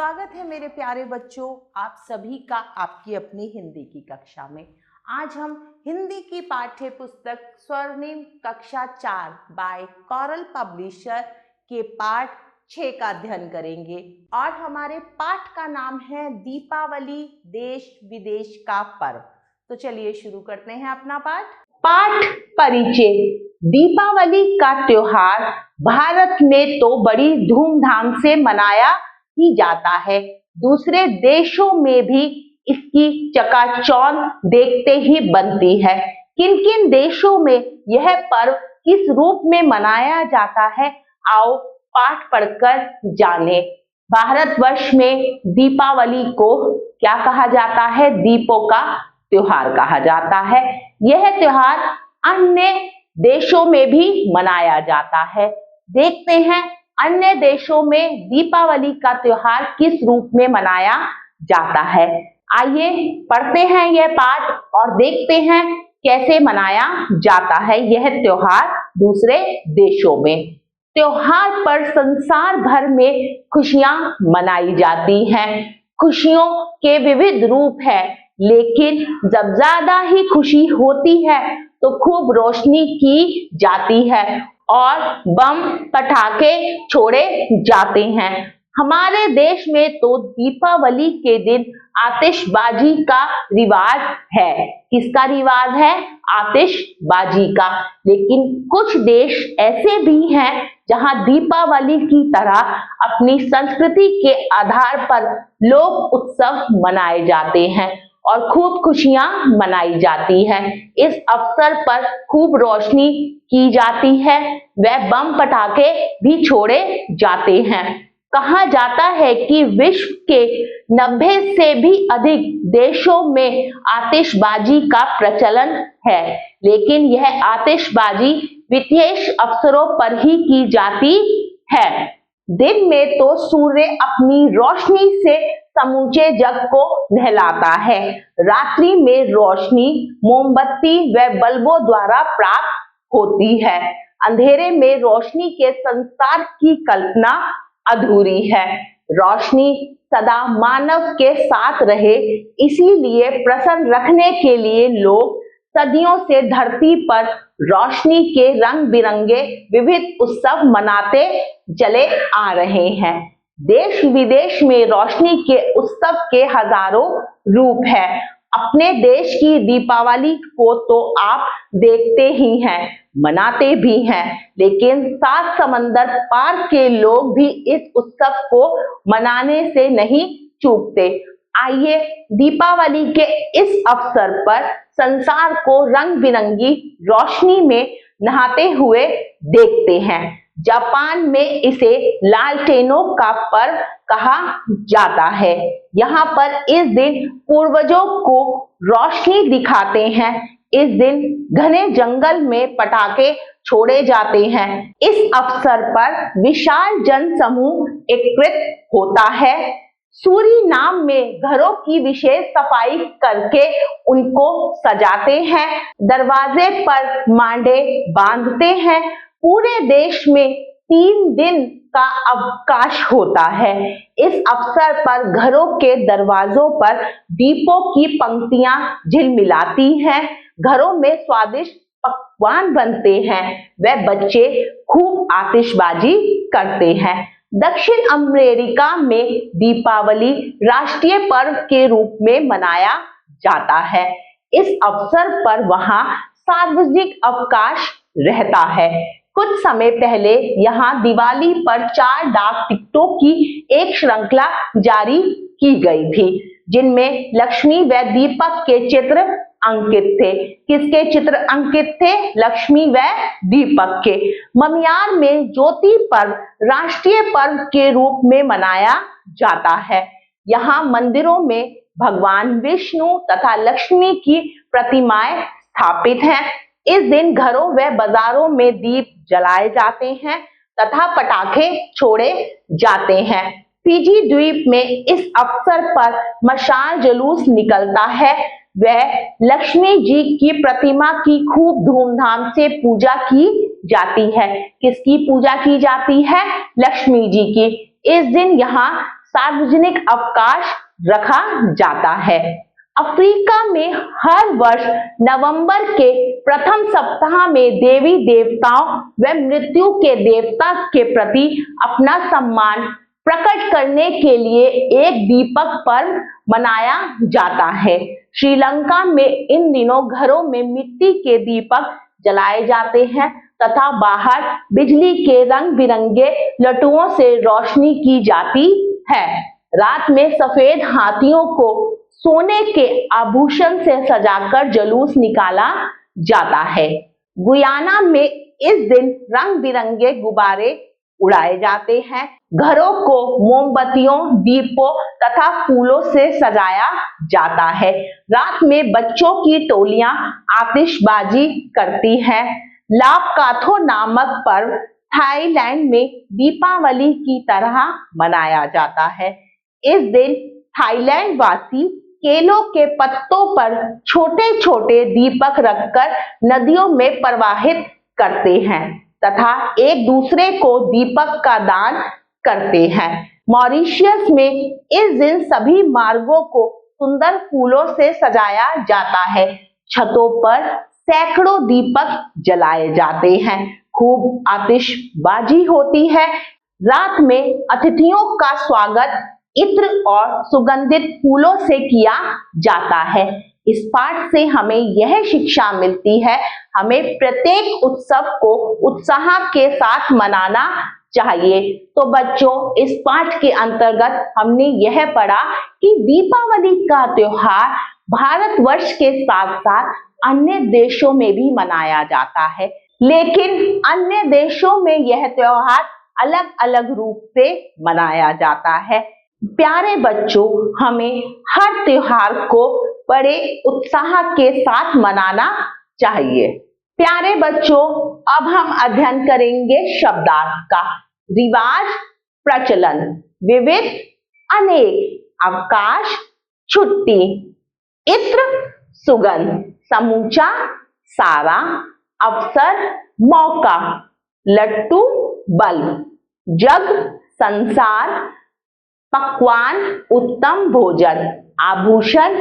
स्वागत है मेरे प्यारे बच्चों, आप सभी का आपकी अपनी हिंदी की कक्षा में। आज हम हिंदी की पाठ्य पुस्तक स्वर्णिम कक्षा 4 बाय कोरल पब्लिशर के पाठ 6 का अध्ययन करेंगे और हमारे पाठ का नाम है दीपावली देश विदेश का पर्व। तो चलिए शुरू करते हैं अपना पाठ। पाठ परिचय। दीपावली का त्योहार भारत में तो बड़ी धूमधाम से मनाया ही जाता है, दूसरे देशों में भी इसकी चकाचौंध देखते ही बनती है। किन किन देशों में यह पर्व किस रूप में मनाया जाता है, आओ पाठ पढ़कर जाने। भारतवर्ष में दीपावली को क्या कहा जाता है? दीपों का त्योहार कहा जाता है। यह त्योहार अन्य देशों में भी मनाया जाता है। देखते हैं अन्य देशों में दीपावली का त्योहार किस रूप में मनाया जाता है। आइए पढ़ते हैं यह पाठ और देखते हैं कैसे मनाया जाता है यह त्योहार दूसरे देशों में। त्योहार पर संसार भर में खुशियां मनाई जाती हैं। खुशियों के विविध रूप हैं, लेकिन जब ज्यादा ही खुशी होती है तो खूब रोशनी की जाती है और बम पटाखे छोड़े जाते हैं। हमारे देश में तो दीपावली के दिन आतिशबाजी का रिवाज है। किसका रिवाज है? आतिशबाजी का। लेकिन कुछ देश ऐसे भी हैं जहां दीपावली की तरह अपनी संस्कृति के आधार पर लोक उत्सव मनाए जाते हैं और खूब खुशियां मनाई जाती हैं। इस अवसर पर खूब रोशनी की जाती है, वह बम पटाखे भी छोड़े जाते हैं। कहा जाता है कि विश्व के 90 से भी अधिक देशों में आतिशबाजी का प्रचलन है, लेकिन यह आतिशबाजी विशेष अवसरों पर ही की जाती है। दिन में तो सूर्य अपनी रोशनी से समूचे जग को नहलाता है। रात्रि में रोशनी मोमबत्ती व बल्बों द्वारा प्राप्त होती है। अंधेरे में रोशनी के संसार की कल्पना अधूरी है। रोशनी सदा मानव के साथ रहे, इसीलिए प्रसन्न रखने के लिए लोग सदियों से धरती पर रोशनी के रंग बिरंगे विविध उत्सव मनाते चले आ रहे हैं। देश विदेश में रोशनी के उत्सव के हजारों रूप हैं। अपने देश की दीपावली को तो आप देखते ही हैं, मनाते भी हैं, लेकिन 7 समंदर पार के लोग भी इस उत्सव को मनाने से नहीं चूकते। आइए दीपावली के इस अवसर पर संसार को रंग बिरंगी रोशनी में नहाते हुए देखते हैं। जापान में इसे लालटेनों का पर्व कहा जाता है। यहाँ पर इस दिन पूर्वजों को रोशनी दिखाते हैं। इस दिन घने जंगल में पटाखे छोड़े जाते हैं। इस अवसर पर विशाल जन समूह एकत्रित होता है। सूरीनाम में घरों की विशेष सफाई करके उनको सजाते हैं। दरवाजे पर मांडे बांधते हैं। पूरे देश में 3 दिन का अवकाश होता है। इस अवसर पर घरों के दरवाजों पर दीपों की पंक्तियां झिलमिलाती हैं। घरों में स्वादिष्ट पकवान बनते हैं, वह बच्चे खूब आतिशबाजी करते हैं। दक्षिण अमेरिका में दीपावली राष्ट्रीय पर्व के रूप में मनाया जाता है। इस अवसर पर वहां सार्वजनिक अवकाश रहता है। कुछ समय पहले यहाँ दिवाली पर 4 डाक टिकटों की एक श्रृंखला जारी की गई थी, जिनमें लक्ष्मी व दीपक के चित्र अंकित थे। किसके चित्र अंकित थे? लक्ष्मी व दीपक के। ममियार में ज्योति पर्व राष्ट्रीय पर्व के रूप में मनाया जाता है। यहाँ मंदिरों में भगवान विष्णु तथा लक्ष्मी की प्रतिमाएं स्थापित हैं। इस दिन घरों व बाजारों में दीप जलाए जाते हैं तथा पटाखे छोड़े जाते हैं। फिजी द्वीप में इस अवसर पर मशाल जुलूस निकलता है। वह लक्ष्मी जी की प्रतिमा की खूब धूमधाम से पूजा की जाती है। किसकी पूजा की जाती है? लक्ष्मी जी की। इस दिन यहाँ सार्वजनिक अवकाश रखा जाता है। अफ्रीका में हर वर्ष नवंबर के प्रथम सप्ताह में देवी देवताओं व मृत्यु के देवता के प्रति अपना सम्मान प्रकट करने के लिए एक दीपक पर्व मनाया जाता है। श्रीलंका में इन दिनों घरों में मिट्टी के दीपक जलाए जाते हैं तथा बाहर बिजली के रंग बिरंगे लट्टुओं से रोशनी की जाती है। रात में सफेद हाथियों को सोने के आभूषण से सजाकर जुलूस निकाला जाता है। गुयाना में इस दिन रंग बिरंगे गुब्बारे उड़ाए जाते हैं। घरों को मोमबत्तियों, दीपों तथा फूलों से सजाया जाता है। रात में बच्चों की टोलियां आतिशबाजी करती हैं। लापकाथो नामक पर्व थाईलैंड में दीपावली की तरह मनाया जाता है। इस दिन थाईलैंड वासी केलों के पत्तों पर छोटे छोटे दीपक रखकर नदियों में प्रवाहित करते हैं तथा एक दूसरे को दीपक का दान करते हैं। मॉरिशस में इस दिन सभी मार्गों को सुंदर फूलों से सजाया जाता है। छतों पर सैकड़ों दीपक जलाए जाते हैं। खूब आतिशबाजी होती है। रात में अतिथियों का स्वागत इत्र और सुगंधित फूलों से किया जाता है। इस पाठ से हमें यह शिक्षा मिलती है, हमें प्रत्येक उत्सव को उत्साह के साथ मनाना चाहिए। तो बच्चों, इस पाठ के अंतर्गत हमने यह पढ़ा कि दीपावली का त्योहार भारतवर्ष के साथ साथ अन्य देशों में भी मनाया जाता है, लेकिन अन्य देशों में यह त्योहार अलग अलग रूप से मनाया जाता है। प्यारे बच्चों, हमें हर त्योहार को बड़े उत्साह के साथ मनाना चाहिए। प्यारे बच्चों, अब हम अध्ययन करेंगे शब्दार्थ का। रिवाज, प्रचलन, विविध, अनेक, अवकाश, छुट्टी, इत्र, सुगंध, समूचा, सारा, अवसर, मौका, लट्टू, बल्ब, जग, संसार, पकवान, उत्तम भोजन, आभूषण,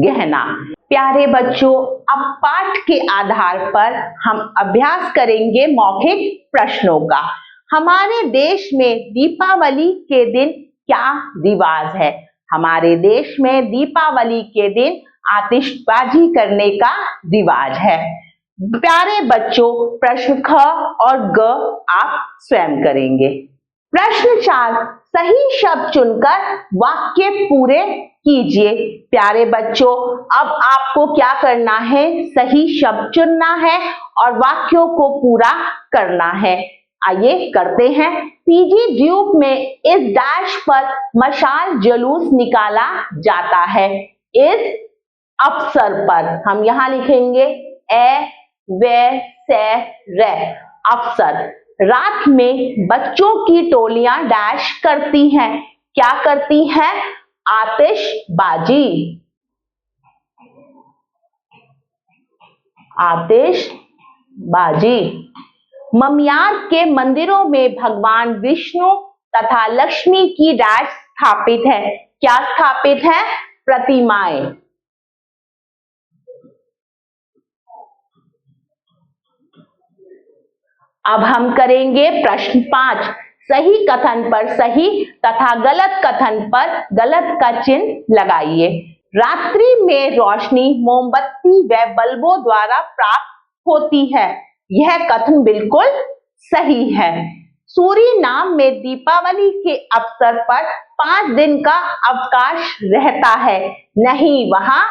गहना। प्यारे बच्चों, अब पाठ के आधार पर हम अभ्यास करेंगे मौखिक प्रश्नों का। हमारे देश में दीपावली के दिन क्या रिवाज है? हमारे देश में दीपावली के दिन आतिशबाजी करने का रिवाज है। प्यारे बच्चों, प्रश्न ख और ग आप स्वयं करेंगे। प्रश्न 4, सही शब्द चुनकर वाक्य पूरे कीजिए। प्यारे बच्चों, अब आपको क्या करना है? सही शब्द चुनना है और वाक्यों को पूरा करना है। आइए करते हैं। पीजी ड्यूब में इस डैश पर मशाल जुलूस निकाला जाता है। इस अवसर पर हम यहाँ लिखेंगे अवसर। रात में बच्चों की टोलियां डैश करती हैं। क्या करती हैं? आतिशबाजी। आतिशबाजी। ममियार के मंदिरों में भगवान विष्णु तथा लक्ष्मी की डैश स्थापित है। क्या स्थापित है? प्रतिमाएं। अब हम करेंगे प्रश्न 5। सही कथन पर सही तथा गलत कथन पर गलत का चिन्ह लगाइए। रात्रि में रोशनी मोमबत्ती व बल्बों द्वारा प्राप्त होती है। यह कथन बिल्कुल सही है। सूरीनाम में दीपावली के अवसर पर 5 दिन का अवकाश रहता है। नहीं, वहां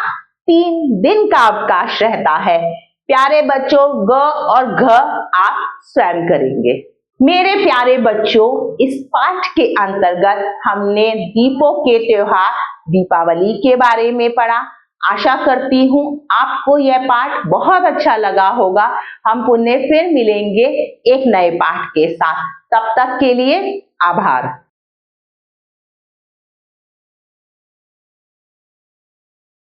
3 दिन का अवकाश रहता है। प्यारे बच्चों, ग और घ आप स्वयं करेंगे। मेरे प्यारे बच्चों, इस पाठ के अंतर्गत हमने दीपों के त्योहार दीपावली के बारे में पढ़ा। आशा करती हूँ आपको यह पाठ बहुत अच्छा लगा होगा। हम पुनः फिर मिलेंगे एक नए पाठ के साथ। तब तक के लिए आभार।